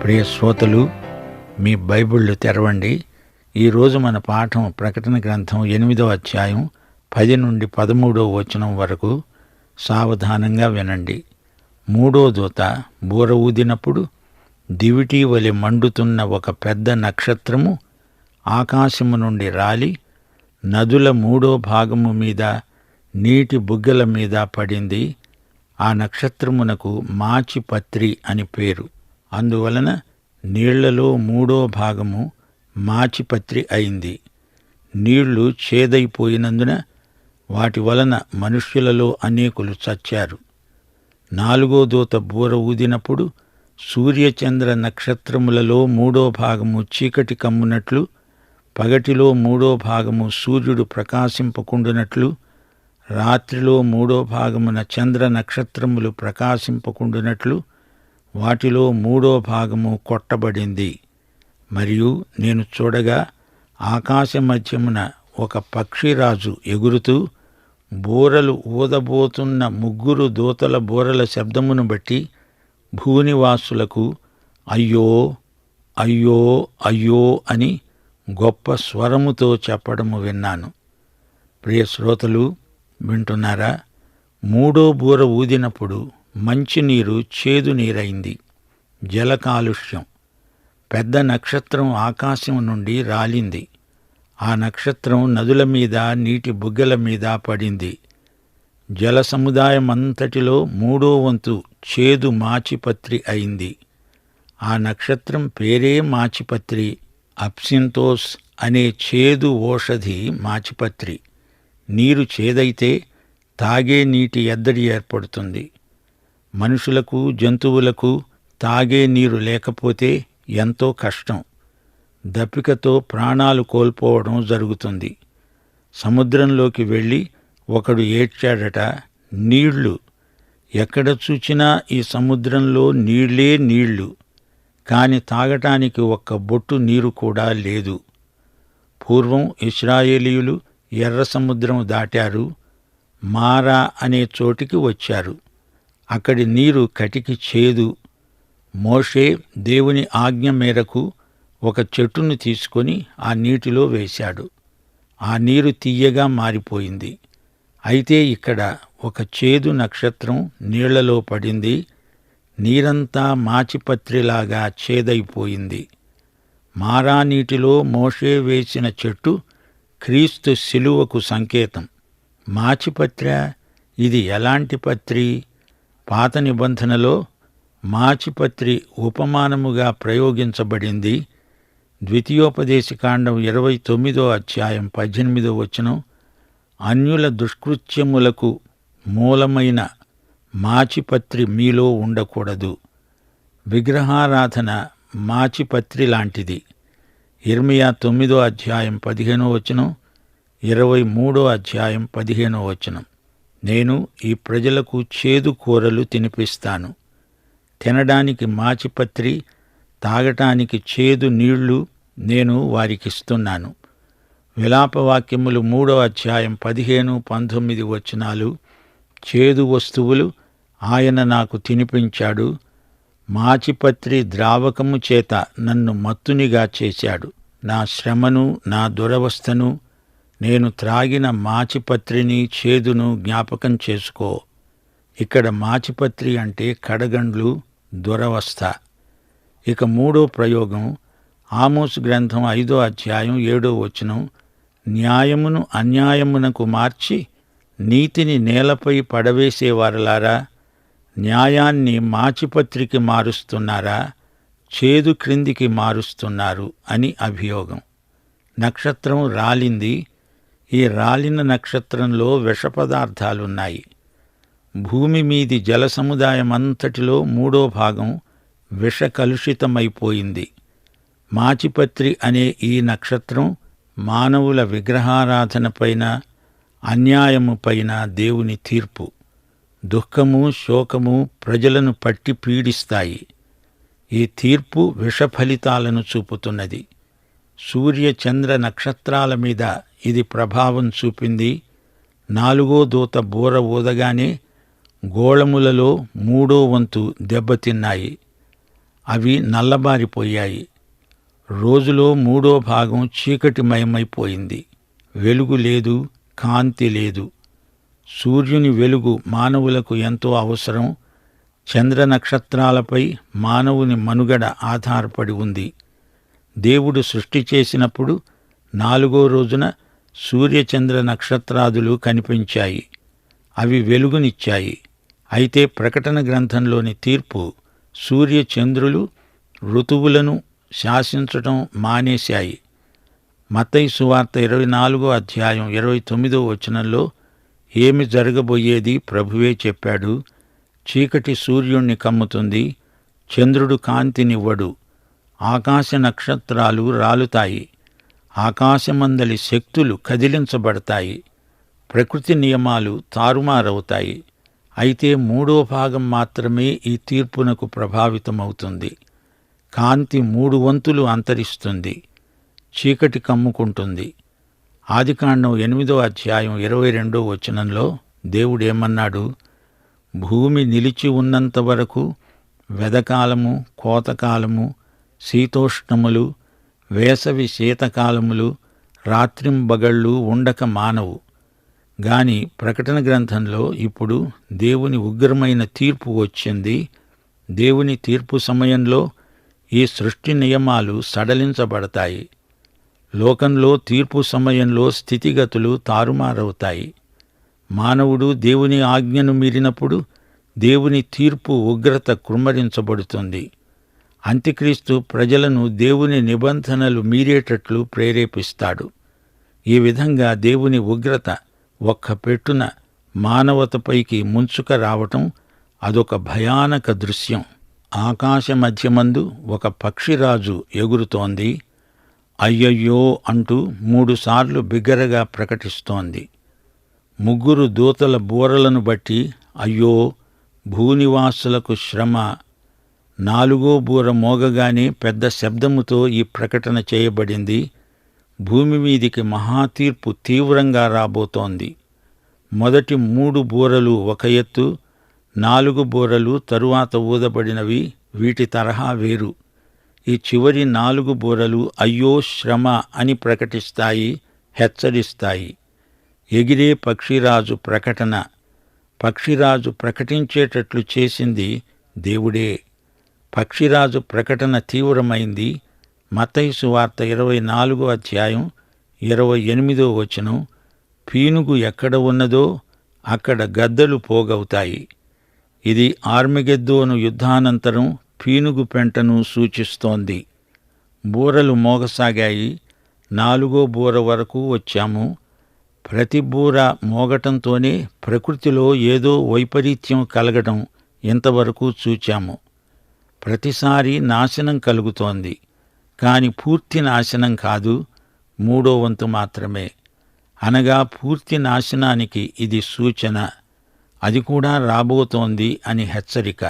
ప్రియ శ్రోతలు, మీ బైబిళ్ళు తెరవండి. ఈరోజు మన పాఠం ప్రకటన గ్రంథం 8వ అధ్యాయం 10 నుండి 13వ వచనం వరకు. సావధానంగా వినండి. మూడో దూత బూర ఊదినప్పుడు దివిటీ వలె మండుతున్న ఒక పెద్ద నక్షత్రము ఆకాశము నుండి రాలి నదుల మూడో భాగము మీద, నీటి బుగ్గల మీద పడింది. ఆ నక్షత్రమునకు మాచిపత్రి అని పేరు. అందువలన నీళ్లలో మూడో భాగము మాచిపత్రి అయింది. నీళ్లు చేదైపోయినందున వాటి వలన మనుష్యులలో అనేకులు చచ్చారు. నాలుగో దూత బూర ఊదినప్పుడు సూర్యచంద్ర నక్షత్రములలో మూడో భాగము చీకటి కమ్మునట్లు, పగటిలో మూడో భాగము సూర్యుడు ప్రకాశింపకుండునట్లు, రాత్రిలో మూడో భాగమున చంద్ర నక్షత్రములు ప్రకాశింపకుండునట్లు వాటిలో మూడో భాగము కొట్టబడింది. మరియు నేను చూడగా ఆకాశ మధ్యమున ఒక పక్షిరాజు ఎగురుతూ బూరలు ఊదబోతున్న ముగ్గురు దూతల బూరల శబ్దమును బట్టి భూనివాసులకు అయ్యో అయ్యో అయ్యో అని గొప్ప స్వరముతో చెప్పడము విన్నాను. ప్రియ శ్రోతలు, వింటున్నారా? మూడో బూర ఊదినప్పుడు మంచినీరు చేదు నీరైంది. జల కాలుష్యం. పెద్ద నక్షత్రం ఆకాశం నుండి రాలింది. ఆ నక్షత్రం నదుల మీద, నీటి బుగ్గల మీద పడింది. జల సముదాయమంతటిలో మూడో వంతు చేదు మాచిపత్రి అయింది. ఆ నక్షత్రం పేరే మాచిపత్రి. అప్సింతోస్ అనే చేదు ఓషధి మాచిపత్రి. నీరు చేదైతే తాగే నీటి ఎద్దడి ఏర్పడుతుంది. మనుషులకు, జంతువులకు తాగే నీరు లేకపోతే ఎంతో కష్టం. దప్పికతో ప్రాణాలు కోల్పోవడం జరుగుతుంది. సముద్రంలోకి వెళ్ళి ఒకడు ఏడ్చాడట, నీళ్లు, ఎక్కడ చూచినా ఈ సముద్రంలో నీళ్లే నీళ్లు, కాని తాగటానికి ఒక్క బొట్టు నీరు కూడా లేదు. పూర్వం ఇశ్రాయేలీయులు ఎర్ర సముద్రం దాటారు. మారా అనే చోటికి వచ్చారు. అక్కడి నీరు కటికి చేదు. మోషే దేవుని ఆజ్ఞ మేరకు ఒక చెట్టును తీసుకొని ఆ నీటిలో వేశాడు. ఆ నీరు తియ్యగా మారిపోయింది. అయితే ఇక్కడ ఒక చేదు నక్షత్రం నీళ్లలో పడింది. నీరంతా మాచిపత్రిలాగా చేదైపోయింది. మారా నీటిలో మోషే వేసిన చెట్టు క్రీస్తు శిలువకు సంకేతం. మాచిపత్ర, ఇది ఎలాంటి పత్రి? పాత నిబంధనలో మాచిపత్రి ఉపమానముగా ప్రయోగించబడింది. ద్వితీయోపదేశకాండం 29వ అధ్యాయం 18వ వచనం, అన్యుల దుష్కృత్యములకు మూలమైన మాచిపత్రి మీలో ఉండకూడదు. విగ్రహారాధన మాచిపత్రి లాంటిది. ఇర్మియా 9వ అధ్యాయం 15వ వచనం, 23వ అధ్యాయం 15వ వచనం, నేను ఈ ప్రజలకు చేదు కూరలు తినిపిస్తాను. తినడానికి మాచిపత్రి, తాగటానికి చేదు నీళ్లు నేను వారికిస్తున్నాను. విలాపవాక్యములు 3వ అధ్యాయం 15, 19 వచనాలు, చేదు వస్తువులు ఆయన నాకు తినిపించాడు. మాచిపత్రి ద్రావకము చేత నన్ను మత్తునిగా చేశాడు. నా శ్రమను, నా దురవస్థను, నేను త్రాగిన మాచిపత్రిని, చేదును జ్ఞాపకం చేసుకో. ఇక్కడ మాచిపత్రి అంటే కడగండ్లు, దురవస్థ. ఇక మూడో ప్రయోగం ఆమోసు గ్రంథం 5వ అధ్యాయం 7వ వచనం, న్యాయమును అన్యాయమునకు మార్చి నీతిని నేలపై పడవేసేవారలారా, న్యాయాన్ని మాచిపత్రికి మారుస్తున్నారా, చేదు క్రిందికి మారుస్తున్నారు అని అభియోగం. నక్షత్రం రాలింది. ఈ రాలిన నక్షత్రంలో విష పదార్థాలున్నాయి. భూమి మీది జల సముదాయమంతటిలో మూడో భాగం విష కలుషితమైపోయింది. మాచిపత్రి అనే ఈ నక్షత్రం మానవుల విగ్రహారాధనపైన, అన్యాయముపైన దేవుని తీర్పు. దుఃఖము, శోకము ప్రజలను పట్టి పీడిస్తాయి. ఈ తీర్పు విష ఫలితాలను చూపుతున్నది. సూర్య చంద్ర నక్షత్రాల మీద ఇది ప్రభావం చూపింది. నాలుగో దూత బూర ఊదగానే గోళములలో మూడో వంతు దెబ్బతిన్నాయి. అవి నల్లబారిపోయాయి. రోజులో 3/3 చీకటిమయమైపోయింది. వెలుగు లేదు, కాంతి లేదు. సూర్యుని వెలుగు మానవులకు ఎంతో అవసరం. చంద్ర నక్షత్రాలపై మానవుని మనుగడ ఆధారపడి ఉంది. దేవుడు సృష్టి చేసినప్పుడు 4వ రోజున సూర్యచంద్ర నక్షత్రాదులు కనిపించాయి. అవి వెలుగునిచ్చాయి. అయితే ప్రకటన గ్రంథంలోని తీర్పు సూర్యచంద్రులు ఋతువులను శాసించటం మానేశాయి. మత్తయి సువార్త 24వ అధ్యాయం 29వ వచనంలో ఏమి జరగబోయేది ప్రభువే చెప్పాడు. చీకటి సూర్యుణ్ణి కమ్ముతుంది, చంద్రుడు కాంతినివ్వడు, ఆకాశ నక్షత్రాలు రాలుతాయి, ఆకాశమందలి శక్తులు కదిలించబడతాయి, ప్రకృతి నియమాలు తారుమారవుతాయి. అయితే 3/3 మాత్రమే ఈ తీర్పునకు ప్రభావితమవుతుంది. కాంతి 3 వంతులు అంతరిస్తుంది, చీకటి కమ్ముకుంటుంది. ఆదికాండం 8వ అధ్యాయం 22వ వచనంలో దేవుడేమన్నాడు? భూమి నిలిచి ఉన్నంత వరకు వెదకాలము, కోతకాలము, శీతోష్ణములు, వేసవి శీతకాలములు, రాత్రింబగళ్ళు ఉండక మానవు. గాని ప్రకటన గ్రంథంలో ఇప్పుడు దేవుని ఉగ్రమైన తీర్పు వచ్చింది. దేవుని తీర్పు సమయంలో ఈ సృష్టి నియమాలు సడలించబడతాయి. లోకంలో తీర్పు సమయంలో స్థితిగతులు తారుమారవుతాయి. మానవుడు దేవుని ఆజ్ఞను మీరినప్పుడు దేవుని తీర్పు ఉగ్రత కృమ్మరించబడుతుంది. అంత్యక్రీస్తు ప్రజలను దేవుని నిబంధనలు మీరేటట్లు ప్రేరేపిస్తాడు. ఈ విధంగా దేవుని ఉగ్రత ఒక్క పెట్టున మానవతపైకి ముంచుక రావటం అదొక భయానక దృశ్యం. ఆకాశ మధ్యమందు ఒక పక్షిరాజు ఎగురుతోంది. అయ్యయ్యో అంటూ 3 సార్లు బిగ్గరగా ప్రకటిస్తోంది. 3 దూతల బూరలను బట్టి అయ్యో భూనివాసులకు శ్రమ. 4వ బూర మోగగానే పెద్ద శబ్దముతో ఈ ప్రకటన చేయబడింది. భూమి మీదికి మహాతీర్పు తీవ్రంగా రాబోతోంది. మొదటి 3 బూరలు ఒక ఎత్తు, 4 బూరలు తరువాత ఊదబడినవి. వీటి తరహా వేరు. ఈ చివరి 4 బూరలు అయ్యో శ్రమ అని ప్రకటిస్తాయి, హెచ్చరిస్తాయి. ఎగిరే పక్షిరాజు ప్రకటన. పక్షిరాజు ప్రకటించేటట్లు చేసింది దేవుడే. పక్షిరాజు ప్రకటన తీవ్రమైంది. మత్తయి సువార్త 24వ అధ్యాయం 28వ వచనం, పీనుగు ఎక్కడ ఉన్నదో అక్కడ గద్దలు పోగవుతాయి. ఇది ఆర్మగెద్దోను యుద్ధానంతరం పీనుగు పెంటను సూచిస్తోంది. బూరలు మోగసాగాయి. 4వ బూర వరకు వచ్చాము. ప్రతి బూర మోగటంతోనే ప్రకృతిలో ఏదో వైపరీత్యం కలగడం ఇంతవరకు చూచాము. ప్రతిసారి నాశనం కలుగుతోంది. కాని పూర్తి నాశనం కాదు, 3వ వంతు మాత్రమే. అనగా పూర్తి నాశనానికి ఇది సూచన. అది కూడా రాబోతోంది అని హెచ్చరిక.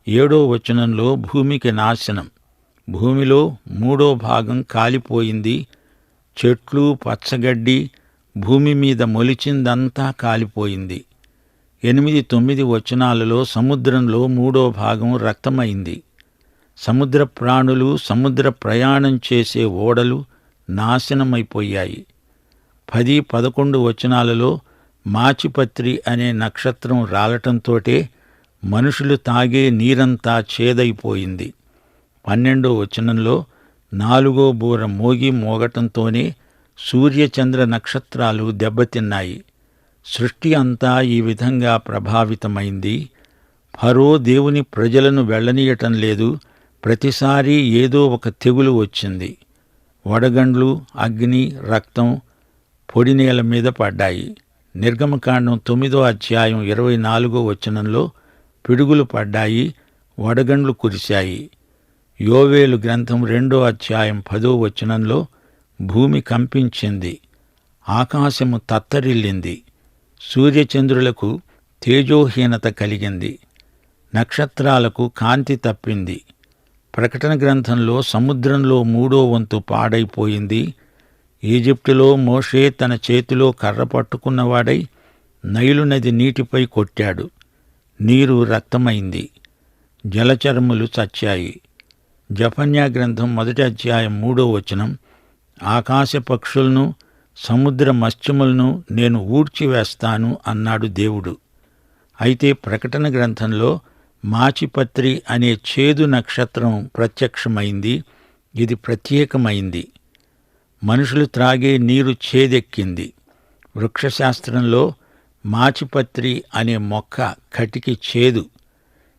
7వ వచనంలో భూమికి నాశనం. భూమిలో 3/3 కాలిపోయింది. చెట్లు, పచ్చగడ్డి, భూమి మీద మొలిచిందంతా కాలిపోయింది. 8, 9 వచనాలలో సముద్రంలో 3/3 రక్తమైంది. సముద్ర ప్రాణులు, సముద్ర ప్రయాణం చేసే ఓడలు నాశనమైపోయాయి. 10, 11 వచనాలలో మాచిపత్రి అనే నక్షత్రం రాలటంతోటే మనుషులు తాగే నీరంతా చేదైపోయింది. 12వ వచనంలో 4వ బూర మోగటంతోనే సూర్యచంద్ర నక్షత్రాలు దెబ్బతిన్నాయి. సృష్టి అంతా ఈ విధంగా ప్రభావితమైంది. ఫరో దేవుని ప్రజలను వెళ్ళనీయటం లేదు. ప్రతిసారి ఏదో ఒక తెగులు వచ్చింది. వడగండ్లు, అగ్ని, రక్తం పొడినేల మీద పడ్డాయి. నిర్గమకాండం 9వ అధ్యాయం 24వ వచనంలో పిడుగులు పడ్డాయి, వడగండ్లు కురిశాయి. యోవేలు గ్రంథం 2వ అధ్యాయం 10వ వచనంలో భూమి కంపించింది, ఆకాశము తత్తరిల్లింది, సూర్యచంద్రులకు తేజోహీనత కలిగింది, నక్షత్రాలకు కాంతి తప్పింది. ప్రకటన గ్రంథంలో సముద్రంలో 3వ వంతు పాడైపోయింది. ఈజిప్టులో మోషే తన చేతిలో కర్ర పట్టుకున్నవాడై నైలు నది నీటిపై కొట్టాడు. నీరు రక్తమైంది. జలచరములు చచ్చాయి. జఫన్యా గ్రంథం 1:3 ఆకాశ పక్షులను సముద్ర మత్స్యములను నేను ఊడ్చివేస్తాను అన్నాడు దేవుడు. అయితే ప్రకటన గ్రంథంలో మాచిపత్రి అనే చేదు నక్షత్రం ప్రత్యక్షమైంది. ఇది ప్రత్యేకమైంది. మనుషులు త్రాగే నీరు చేదెక్కింది. వృక్షశాస్త్రంలో మాచిపత్రి అనే మొక్క కటికి చేదు.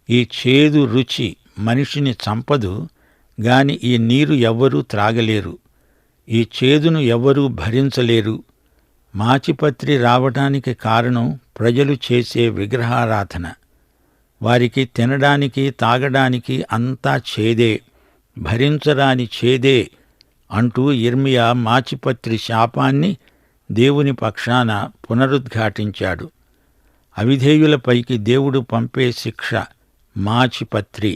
ఈ చేదు రుచి మనిషిని చంపదు గాని ఈ నీరు ఎవ్వరూ త్రాగలేరు. ఈ చేదును ఎవ్వరూ భరించలేరు. మాచిపత్రి రావటానికి కారణం ప్రజలు చేసే విగ్రహారాధన. వారికి తినడానికి తాగడానికి అంతా చేదే, భరించరాని చేదే అంటూ యిర్మీయా మాచిపత్రి శాపాన్ని దేవుని పక్షాన పునరుద్ఘాటించాడు. అవిధేయులపైకి దేవుడు పంపే శిక్ష మాచిపత్రి,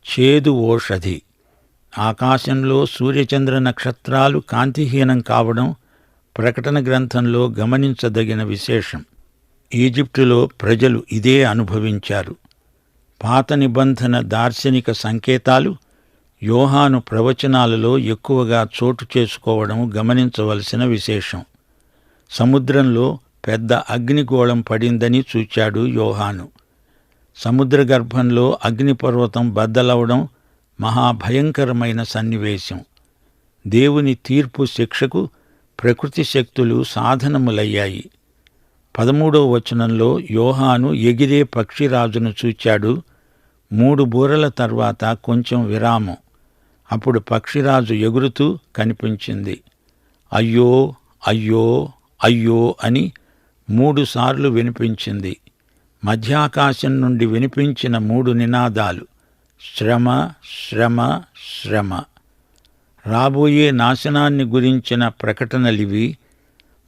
చేదు ఓషధి. ఆకాశంలో సూర్యచంద్ర నక్షత్రాలు కాంతిహీనం కావడం ప్రకటన గ్రంథంలో గమనించదగిన విశేషం. ఈజిప్టులో ప్రజలు ఇదే అనుభవించారు. పాత నిబంధన దార్శనిక సంకేతాలు యోహాను ప్రవచనాలలో ఎక్కువగా చోటు చేసుకోవడం గమనించవలసిన విశేషం. సముద్రంలో పెద్ద అగ్నిగోళం పడిందని చూచాడు యోహాను. సముద్ర గర్భంలో అగ్నిపర్వతం బద్దలవడం మహాభయంకరమైన సన్నివేశం. దేవుని తీర్పు శిక్షకు ప్రకృతి శక్తులు సాధనములయ్యాయి. 13 యోహాను ఎగిరే పక్షిరాజును చూచాడు. 3 బూరల తర్వాత కొంచెం విరామం. అప్పుడు పక్షిరాజు ఎగురుతూ కనిపించింది. అయ్యో అయ్యో అయ్యో అని 3 సార్లు వినిపించింది. మధ్యాకాశం నుండి వినిపించిన 3 నినాదాలు: శ్రమ, శ్రమ, శ్రమ. రాబోయే నాశనాన్ని గురించిన ప్రకటనలివి.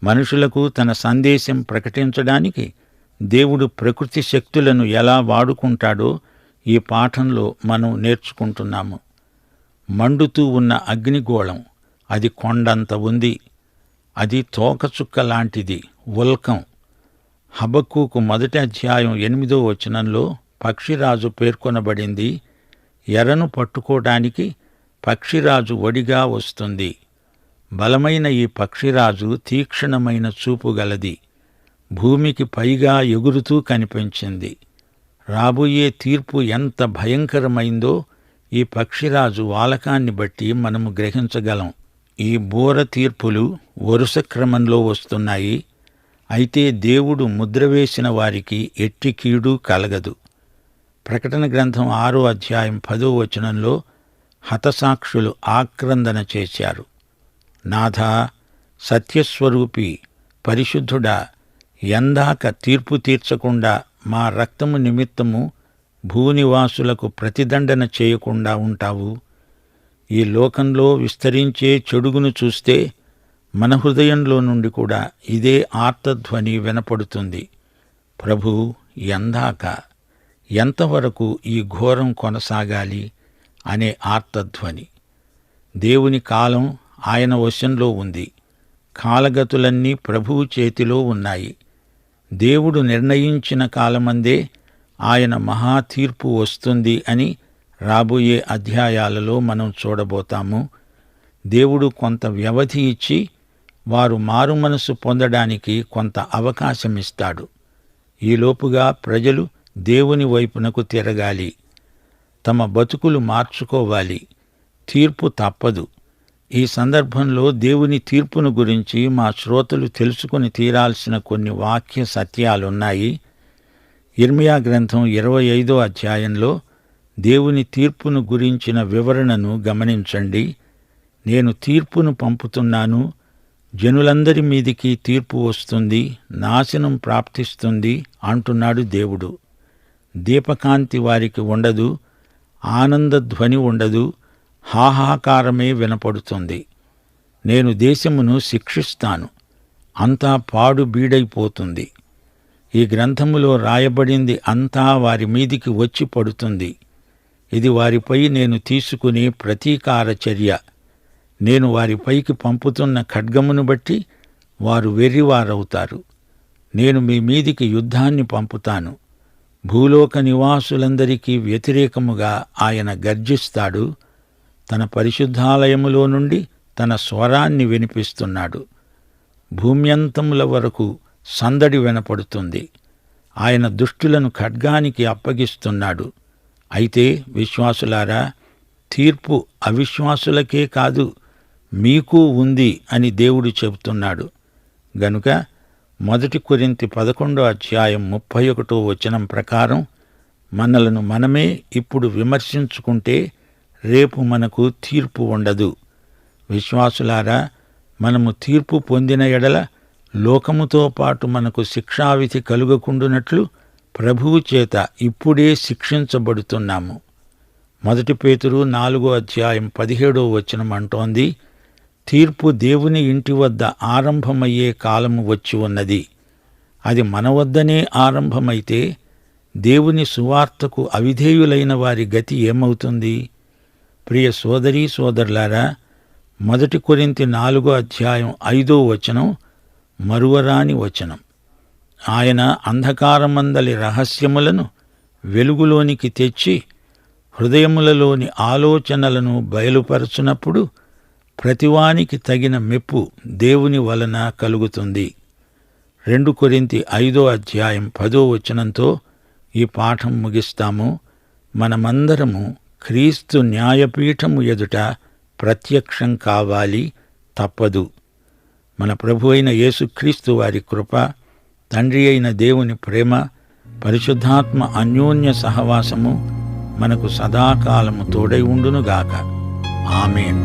మనుషులకు తన సందేశం ప్రకటించడానికి దేవుడు ప్రకృతి శక్తులను ఎలా వాడుకుంటాడో ఈ పాఠంలో మనం నేర్చుకుంటున్నాము. మండుతూ ఉన్న అగ్నిగోళం, అది కొండంత ఉంది. అది తోకచుక్క లాంటిది, ఉల్కం. హబక్కూకు 1:8 పక్షిరాజు పేర్కొనబడింది. ఎరను పట్టుకోవడానికి పక్షిరాజు ఒడిగా వస్తుంది. బలమైన ఈ పక్షిరాజు తీక్షణమైన చూపు గలది. భూమికి పైగా ఎగురుతూ కనిపించింది. రాబోయే తీర్పు ఎంత భయంకరమైందో ఈ పక్షిరాజు వాలకాన్ని బట్టి మనము గ్రహించగలం. ఈ బూర తీర్పులు వరుస క్రమంలో వస్తున్నాయి. అయితే దేవుడు ముద్రవేసిన వారికి ఎట్టి కీడు కలగదు. ప్రకటన గ్రంథం 6:10 హతసాక్షులు ఆక్రందన చేశారు. నాథా, సత్యస్వరూపి, పరిశుద్ధుడా, ఎందాక తీర్పు తీర్చకుండా మా రక్తము నిమిత్తము భూనివాసులకు ప్రతిదండన చేయకుండా ఉంటావు? ఈ లోకంలో విస్తరించే చెడుగును చూస్తే మన హృదయంలో నుండి కూడా ఇదే ఆర్తధ్వని వినపడుతుంది. ప్రభూ, ఎందాక, ఎంతవరకు ఈ ఘోరం కొనసాగాలి అనే ఆర్తధ్వని. దేవుని కాలం ఆయన వశంలో ఉంది. కాలగతులన్నీ ప్రభువు చేతిలో ఉన్నాయి. దేవుడు నిర్ణయించిన కాలమందే ఆయన మహాతీర్పు వస్తుంది అని రాబోయే అధ్యాయాలలో మనం చూడబోతాము. దేవుడు కొంత వ్యవధి ఇచ్చి వారు మారుమనసు పొందడానికి కొంత అవకాశమిస్తాడు. ఈలోపుగా ప్రజలు దేవుని వైపునకు తిరగాలి. తమ బతుకులు మార్చుకోవాలి. తీర్పు తప్పదు. ఈ సందర్భంలో దేవుని తీర్పును గురించి మా శ్రోతలు తెలుసుకుని తీరాల్సిన కొన్ని వాక్య సత్యాలున్నాయి. యిర్మీయా గ్రంథం 25 దేవుని తీర్పును గురించిన వివరణను గమనించండి. నేను తీర్పును పంపుతున్నాను, జనులందరి మీదికి తీర్పు వస్తుంది, నాశనం ప్రాప్తిస్తుంది అంటున్నాడు దేవుడు. దీపకాంతి వారికి ఉండదు, ఆనందధ్వని ఉండదు, హాహాకారమే వినపడుతుంది. నేను దేశమును శిక్షిస్తాను, అంతా పాడు బీడైపోతుంది. ఈ గ్రంథములో రాయబడింది అంతా వారి మీదికి వచ్చి పడుతుంది. ఇది వారిపై నేను తీసుకునే ప్రతీకార చర్య. నేను వారిపైకి పంపుతున్న ఖడ్గమును బట్టి వారు వెర్రివారవుతారు. నేను మీ మీదికి యుద్ధాన్ని పంపుతాను. భూలోక నివాసులందరికీ వ్యతిరేకముగా ఆయన గర్జిస్తాడు. తన పరిశుద్ధాలయములో నుండి తన స్వరాన్ని వినిపిస్తున్నాడు. భూమ్యంతముల వరకు సందడి వినపడుతుంది. ఆయన దుష్టులను ఖడ్గానికి అప్పగిస్తున్నాడు. అయితే విశ్వాసులారా, తీర్పు అవిశ్వాసులకే కాదు, మీకూ ఉంది అని దేవుడు చెబుతున్నాడు. గనుక 1 కొరింథీ 11:31 ప్రకారం మనలను మనమే ఇప్పుడు విమర్శించుకుంటే రేపు మనకు తీర్పు ఉండదు. విశ్వాసులారా, మనము తీర్పు పొందిన ఎడల లోకముతో పాటు మనకు శిక్షావిధి కలుగకుండునట్లు ప్రభువు చేత ఇప్పుడే శిక్షించబడుతున్నాము. 1 పేతురు 4:17 అంటోంది, తీర్పు దేవుని ఇంటి వద్ద ఆరంభమయ్యే కాలము వచ్చి ఉన్నది. అది మన వద్దనే ఆరంభమైతే దేవుని సువార్తకు అవిధేయులైన వారి గతి ఏమవుతుంది? ప్రియ సోదరీ సోదరులారా, 1 కొరింథీ 4:5 మరువరాని వచనం. ఆయన అంధకారమందలి రహస్యములను వెలుగులోనికి తెచ్చి హృదయములలోని ఆలోచనలను బయలుపరచునప్పుడు ప్రతివానికి తగిన మెప్పు దేవుని వలన కలుగుతుంది. 2 కొరింథీ 5:10 ఈ పాఠం ముగిస్తాము. మనమందరము క్రీస్తు న్యాయపీఠము ఎదుట ప్రత్యక్షం కావాలి, తప్పదు. మన ప్రభు అయిన యేసుక్రీస్తు వారి కృప, తండ్రి అయిన దేవుని ప్రేమ, పరిశుద్ధాత్మ అన్యోన్య సహవాసము మనకు సదాకాలము తోడై ఉండునుగాక. ఆమేన్.